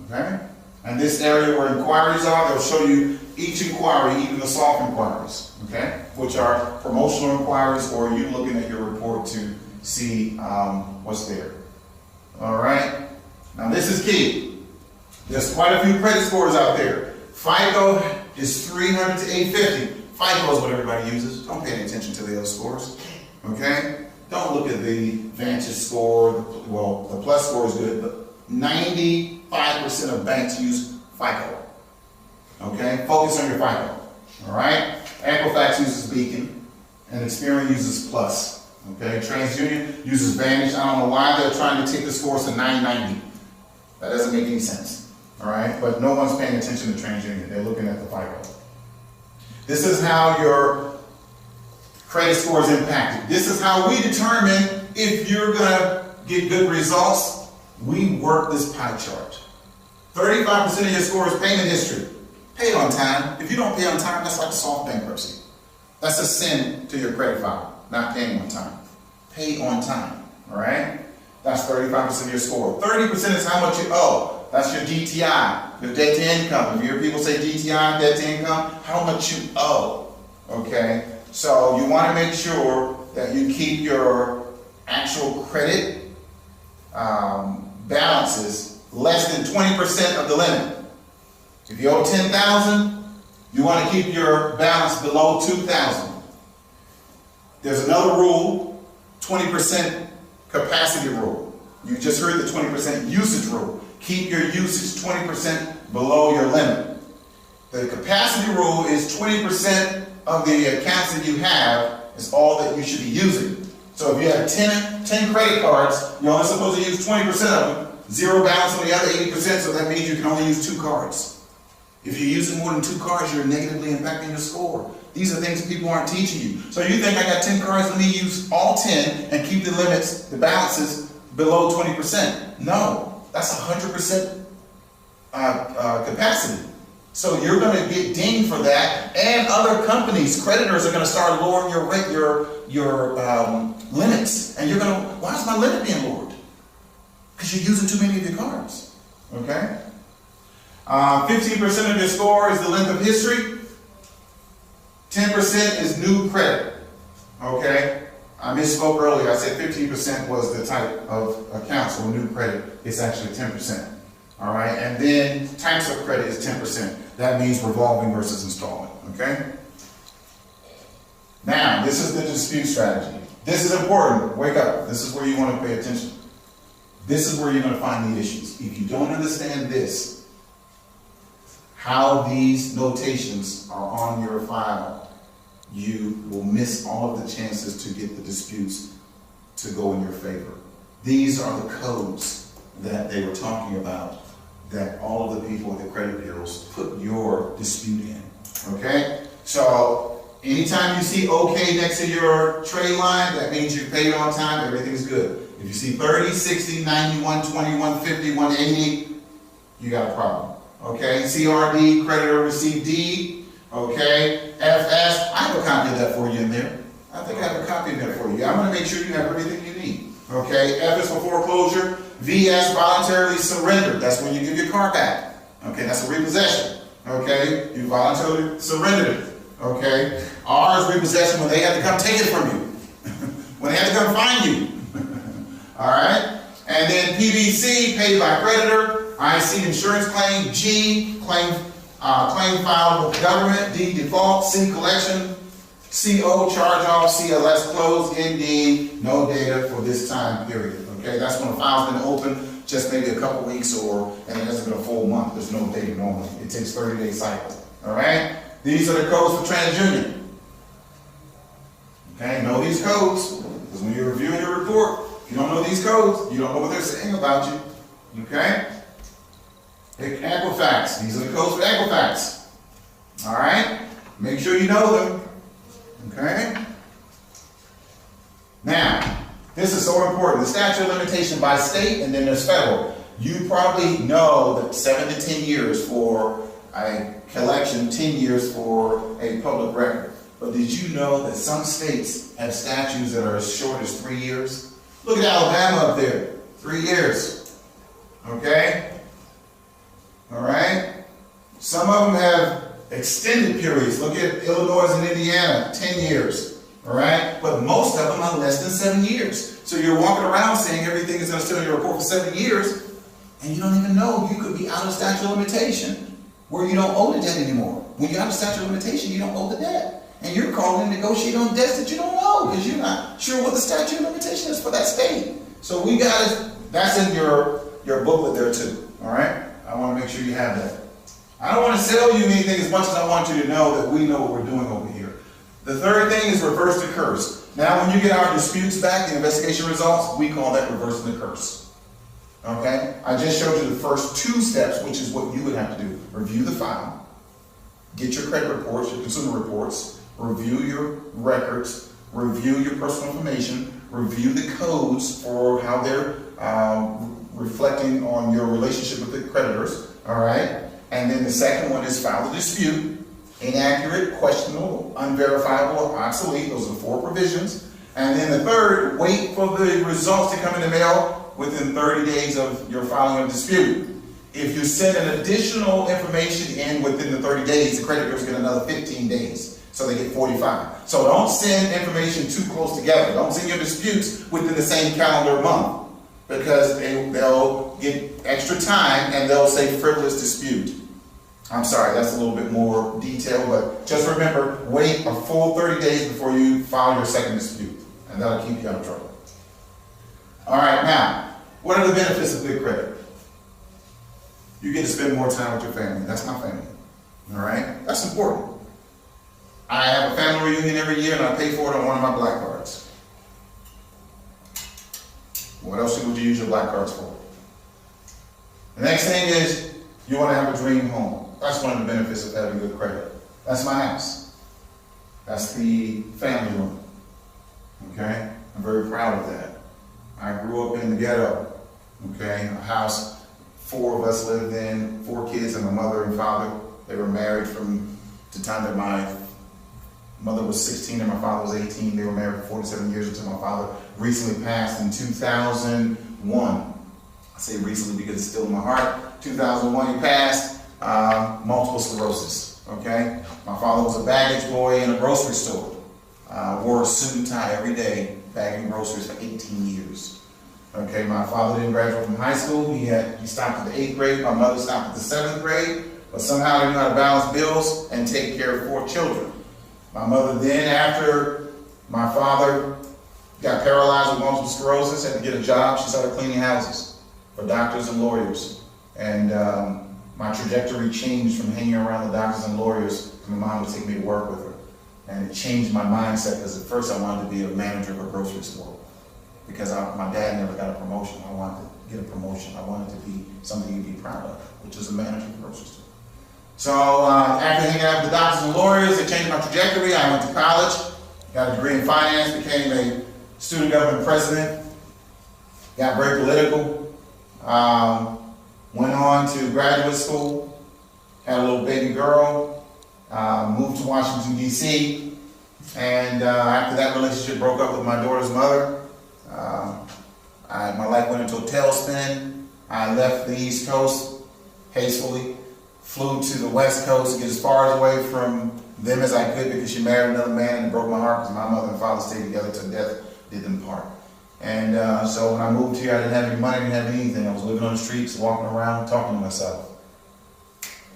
Okay? And this area where inquiries are, they'll show you each inquiry, even the soft inquiries. Okay? Which are promotional inquiries or you looking at your report to see what's there. All right? Now this is key. There's quite a few credit scores out there. FICO is 300 to 850. FICO is what everybody uses. Don't pay any attention to the other scores, okay? Don't look at the Vantage score. Well, the plus score is good, but 95% of banks use FICO, okay? Focus on your FICO, all right? Equifax uses Beacon, and Experian uses Plus, okay? TransUnion uses Vantage. I don't know why they're trying to take the scores to 990. That doesn't make any sense, all right? But no one's paying attention to TransUnion. They're looking at the FICO. This is how your credit score is impacted. This is how we determine if you're gonna get good results. We work this pie chart. 35% of your score is payment history. Pay on time. If you don't pay on time, that's like soft bankruptcy. That's a sin to your credit file, not paying on time. Pay on time, all right? That's 35% of your score. 30% is how much you owe. That's your DTI, your debt to income. If you hear people say DTI, debt to income, how much you owe, okay? So you want to make sure that you keep your actual credit balances less than 20% of the limit. If you owe $10,000, you want to keep your balance below $2,000. There's another rule, 20% capacity rule. You just heard the 20% usage rule. Keep your usage 20% below your limit. The capacity rule is 20% of the accounts that you have is all that you should be using. So if you have 10 credit cards, you're only supposed to use 20% of them, zero balance on the other 80%, so that means you can only use 2 cards. If you're using more than 2 cards, you're negatively impacting your score. These are things people aren't teaching you. So you think I got 10 cards, let me use all 10 and keep the limits, the balances below 20%. No, that's 100% capacity. So you're going to get dinged for that, and other companies, creditors are going to start lowering your limits, and you're going to, why is my limit being lowered? Because you're using too many of your cards, okay? 15% of your score is the length of history. 10% is new credit, okay? I misspoke earlier. I said 15% was the type of accounts or new credit. It's actually 10%, all right? And then types of credit is 10%. That means revolving versus installment, okay? Now, this is the dispute strategy. This is important. Wake up. This is where you want to pay attention. This is where you're going to find the issues. If you don't understand this, how these notations are on your file, you will miss all of the chances to get the disputes to go in your favor. These are the codes that they were talking about, that all of the people at the credit bureaus put your dispute in, okay? So anytime you see okay next to your trade line, that means you paid on time, everything's good. If you see 30, 60, 90, 120, 150, 180, you got a problem, okay? CRD, creditor received deed, okay? FS, I have a copy of that for you in there. I think I have a copy of that for you. I'm gonna make sure you have everything you need, okay? F is for foreclosure. VS, voluntarily surrendered. That's when you give your car back. Okay, that's a repossession. Okay, you voluntarily surrendered it. Okay, R is repossession when they had to come take it from you. When they had to come find you. All right, and then PBC, paid by creditor. IC, insurance claim. G, claim filed with the government. D, default. C, collection. CO, charge off. CLS, closed. ND, no data for this time period. Okay, that's when a file's been open, just maybe a couple weeks, and it hasn't been a full month. There's no data normally. It takes 30-day cycle. All right? These are the codes for TransUnion. Okay, know these codes, because when you're reviewing your report, if you don't know these codes, you don't know what they're saying about you. Okay? Equifax. These are the codes for Equifax. All right? Make sure you know them. Okay? Now, this is so important. The statute of limitation by state, and then there's federal. You probably know that 7 to 10 years for a collection, 10 years for a public record. But did you know that some states have statutes that are as short as 3 years? Look at Alabama up there, 3 years. Okay? All right? Some of them have extended periods. Look at Illinois and Indiana, 10 years. All right, but most of them are less than 7 years. So you're walking around saying everything is going to stay in your report for 7 years, and you don't even know you could be out of statute of limitation where you don't owe the debt anymore. When you're out of statute of limitation, you don't owe the debt. And you're calling to negotiate on debts that you don't owe because you're not sure what the statute of limitation is for that state. So we got it. That's in your booklet there too. All right? I want to make sure you have that. I don't want to sell you anything as much as I want you to know that we know what we're doing over here. The third thing is reverse the curse. Now, when you get our disputes back, the investigation results, we call that reversing the curse. Okay? I just showed you the first two steps, which is what you would have to do. Review the file, get your credit reports, your consumer reports, review your records, review your personal information, review the codes for how they're reflecting on your relationship with the creditors, all right? And then the second one is file the dispute, inaccurate, questionable, unverifiable, or obsolete. Those are the 4 provisions. And then the third, wait for the results to come in the mail within 30 days of your filing of dispute. If you send an additional information in within the 30 days, the creditors get another 15 days. So they get 45. So don't send information too close together. Don't send your disputes within the same calendar month because they'll get extra time and they'll say frivolous dispute. I'm sorry, that's a little bit more detailed, but just remember, wait a full 30 days before you file your second dispute, and that'll keep you out of trouble. All right, now, what are the benefits of good credit? You get to spend more time with your family. That's my family. All right? That's important. I have a family reunion every year, and I pay for it on one of my Blackcards. What else would you use your Blackcards for? The next thing is you want to have a dream home. That's one of the benefits of having good credit. That's my house. That's the family room. Okay? I'm very proud of that. I grew up in the ghetto. Okay? A house 4 of us lived in, 4 kids and my mother and father. They were married from the time that my mother was 16 and my father was 18. They were married for 47 years until my father recently passed in 2001. I say recently because it's still in my heart. 2001 he passed. Multiple sclerosis, okay? My father was a baggage boy in a grocery store. Wore a suit and tie every day, bagging groceries for 18 years. Okay, my father didn't graduate from high school. He stopped at the 8th grade. My mother stopped at the 7th grade. But somehow they knew how to balance bills and take care of 4 children. My mother then, after my father got paralyzed with multiple sclerosis, had to get a job. She started cleaning houses for doctors and lawyers. And my trajectory changed from hanging around the doctors and lawyers to my mom would take me to work with her. And it changed my mindset because at first I wanted to be a manager of a grocery store because my dad never got a promotion. I wanted to get a promotion. I wanted to be something you'd be proud of, which is a manager of a grocery store. So after hanging out with the doctors and lawyers, it changed my trajectory. I went to college, got a degree in finance, became a student government president, got very political. Went on to graduate school, had a little baby girl, moved to Washington, D.C., and after that relationship broke up with my daughter's mother, my life went into a tailspin. I left the East Coast hastily, flew to the West Coast to get as far away from them as I could because she married another man and it broke my heart because my mother and father stayed together till death did them part. And so when I moved here, I didn't have any money, I didn't have anything. I was living on the streets, walking around, talking to myself.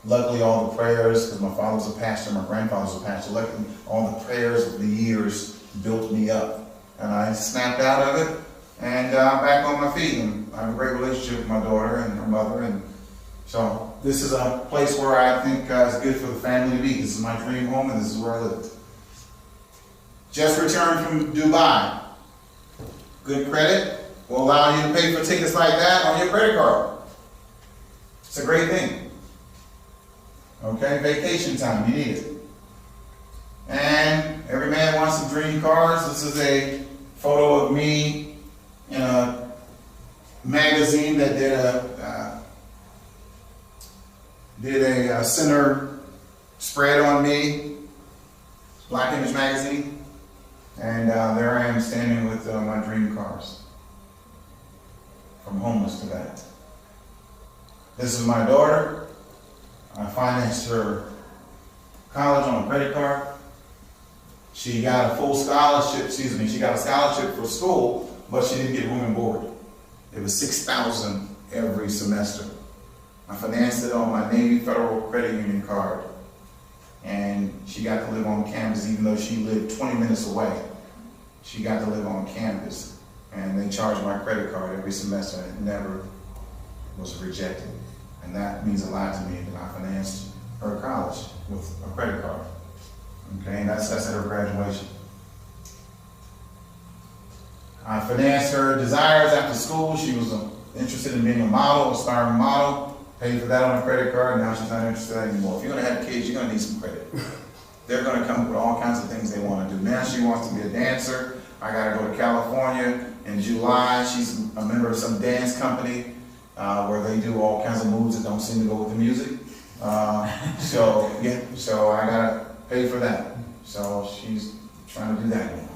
Luckily, all the prayers, because my father was a pastor, my grandfather was a pastor, luckily, all the prayers of the years built me up. And I snapped out of it, and I'm back on my feet. And I have a great relationship with my daughter and her mother. And so this is a place where I think is good for the family to be. This is my dream home, and this is where I lived. Just returned from Dubai. Good credit will allow you to pay for tickets like that on your credit card. It's a great thing. Okay, vacation time, you need it. And every man wants some dream cars. This is a photo of me in a magazine that did a center spread on me, Black Image magazine. And there I am standing with my dream cars. From homeless to that. This is my daughter. I financed her college on a credit card. She got a full scholarship, she got a scholarship for school, but she didn't get room and board. It was $6,000 every semester. I financed it on my Navy Federal Credit Union card. And she got to live on campus even though she lived 20 minutes away. She got to live on campus. And they charged my credit card every semester and it never was rejected. And that means a lot to me that I financed her college with a credit card. Okay, and that's at her graduation. I financed her desires after school. She was interested in being a model, aspiring model. Paid for that on a credit card. Now she's not interested anymore. If you're going to have kids, you're going to need some credit. They're going to come up with all kinds of things they want to do. Now she wants to be a dancer. I got to go to California in July. She's a member of some dance company where they do all kinds of moves that don't seem to go with the music. So I got to pay for that. So she's trying to do that now.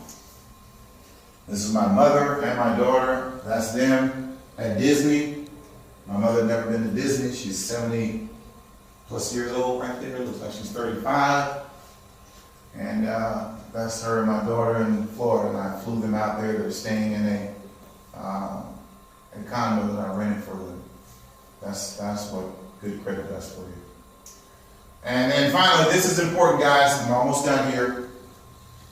This is my mother and my daughter. That's them at Disney. My mother had never been to Disney. She's 70 plus years old right there. Looks like she's 35. And that's her and my daughter in Florida. And I flew them out there. They're staying in a condo that I rented for them. That's what good credit does for you. And then finally, this is important, guys. I'm almost done here.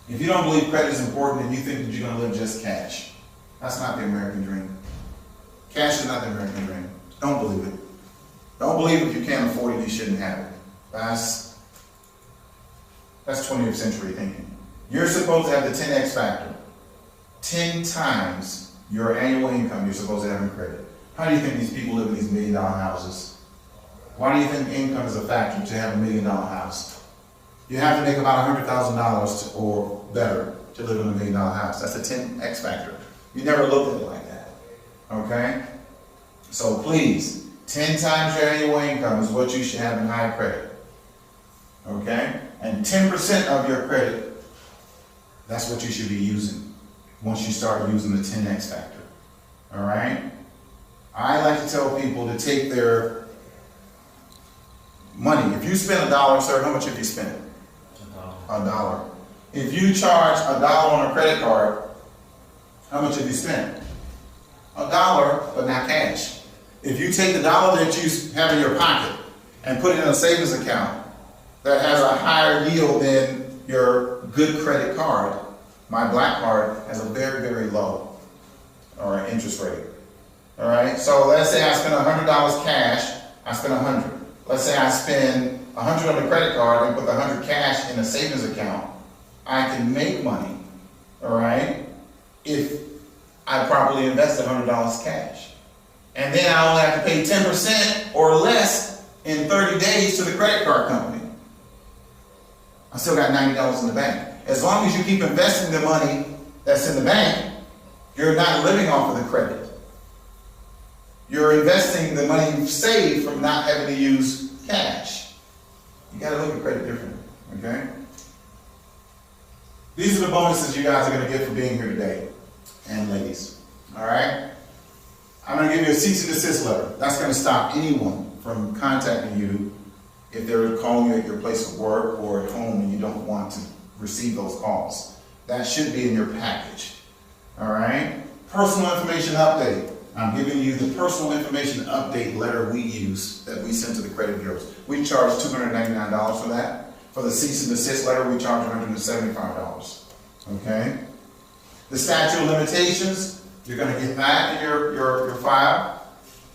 If you don't believe credit is important and you think that you're going to live just cash, that's not the American dream. Cash is not the American dream. Don't believe it. Don't believe if you can't afford it, you shouldn't have it. That's 20th century thinking. You're supposed to have the 10x factor. 10 times your annual income you're supposed to have in credit. How do you think these people live in these $1 million houses? Why do you think income is a factor to have a $1 million house? You have to make about $100,000 or better to live in a $1 million house. That's a 10x factor. You never looked at it like that. Okay? So please, 10 times your annual income is what you should have in high credit. Okay? And 10% of your credit, that's what you should be using once you start using the 10x factor. All right? I like to tell people to take their money. If you spend $1, sir, how much have you spent? $1. If you charge $1 on a credit card, how much have you spent? $1, but not cash. If you take the $1 that you have in your pocket and put it in a savings account that has a higher yield than your good credit card, my Blackcard has a very, very low interest rate. All right, so let's say I spend $100 cash, I spend $100. Let's say I spend $100 on the credit card and put the $100 cash in a savings account. I can make money, all right, if I properly invest $100 cash. And then I only have to pay 10% or less in 30 days to the credit card company. I still got $90 in the bank. As long as you keep investing the money that's in the bank, you're not living off of the credit. You're investing the money you've saved from not having to use cash. You got to look at credit differently, okay? These are the bonuses you guys are going to get for being here today, and ladies, all right? I'm going to give you a cease and desist letter. That's going to stop anyone from contacting you if they're calling you at your place of work or at home and you don't want to receive those calls. That should be in your package, all right? Personal information update. I'm giving you the personal information update letter we use that we send to the credit bureaus. We charge $299 for that. For the cease and desist letter, we charge $175, okay? The statute of limitations, you're going to get that in your file.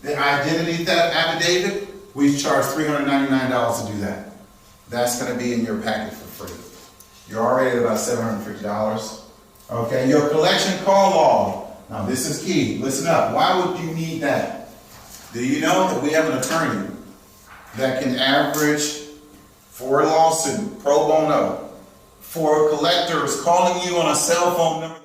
The identity theft affidavit, we charge $399 to do that. That's going to be in your packet for free. You're already at about $750. Okay, your collection call log. Now this is key. Listen up. Why would you need that? Do you know that we have an attorney that can average for a lawsuit, pro bono, for collectors calling you on a cell phone number